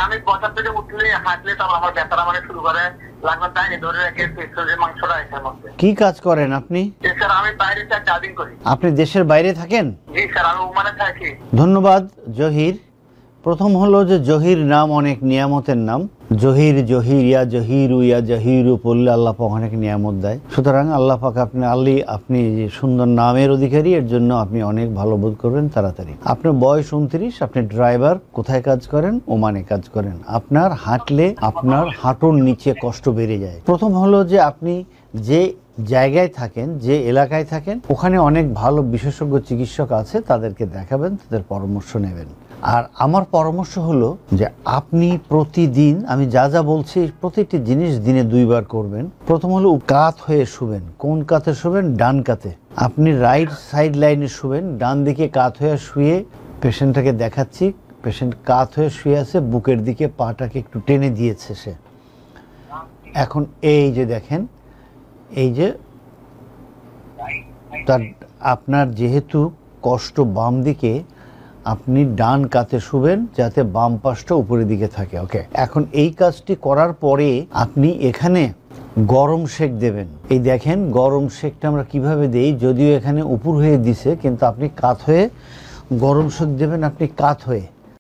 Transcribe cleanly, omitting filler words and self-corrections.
আমি বসার থেকে উঠলে হাঁটলে তখন আমার ব্যথাটা মানে শুরু করে, লাগবে টাইনে ধরে রেখে যে মাংসটা এসে মধ্যে। কি কাজ করেন আপনি? স্যার আমি বাইরে চার্জিং করি। আপনি দেশের বাইরে থাকেন? জি স্যার, আমি ওমানে থাকি। ধন্যবাদ জহির। প্রথম হলো যে জহির নাম অনেক নিয়ামতের নাম। জহির জহির ইয়া জহিরু ইয়া জহিরু পড়লে আল্লাহ পাক অনেক নিয়ামত দেয়। সুতরাং আল্লাহ পাক আপনি যে সুন্দর নামের অধিকারী, এর জন্য আপনি অনেক ভালো বোধ করবেন তাড়াতাড়ি। আপনার বয়স 29, আপনি ড্রাইভার, কোথায় কাজ করেন? ওমানে কাজ করেন। আপনার হাঁটলে আপনার হাঁটুর নিচে কষ্ট বেড়ে যায়। প্রথম হলো যে আপনি যে জায়গায় থাকেন, যে এলাকায় থাকেন, ওখানে অনেক ভালো বিশেষজ্ঞ চিকিৎসক আছে, তাদেরকে দেখাবেন, তাদের পরামর্শ নেবেন। আর আমার পরামর্শ হলো যে আপনি প্রতিদিন আমি যা যা বলছি প্রতিটি জিনিস দিনে 2 বার করবেন। প্রথম হলো কাত হয়ে শুবেন। কোন কাতে শুবেন? ডান কাতে। আপনি রাইট সাইড লাইনে শুবেন, ডান দিকে কাত হয়ে শুয়ে পেশেন্টটাকে দেখাচ্ছি। পেশেন্ট কাত হয়ে শুয়ে আছে, বুকের দিকে পাটাকে একটু টেনে দিয়েছে সে। এখন এই যে দেখেন, এই যে তার আপনার যেহেতু কষ্ট বাম দিকে, আপনি ডান কাতে শুবেন যাতে বাম পাশটা উপরের দিকে থাকে। ওকে, এখন এই কাজটি করার পরে আপনি এখানে গরম সেক দেবেন। এই দেখেন গরম সেকটা আমরা কিভাবে দেই, যদিও এখানে উপর হয়ে দিছে, কিন্তু আপনি কাত হয়ে গরম সেক দেবেন। আপনি কাত হয়ে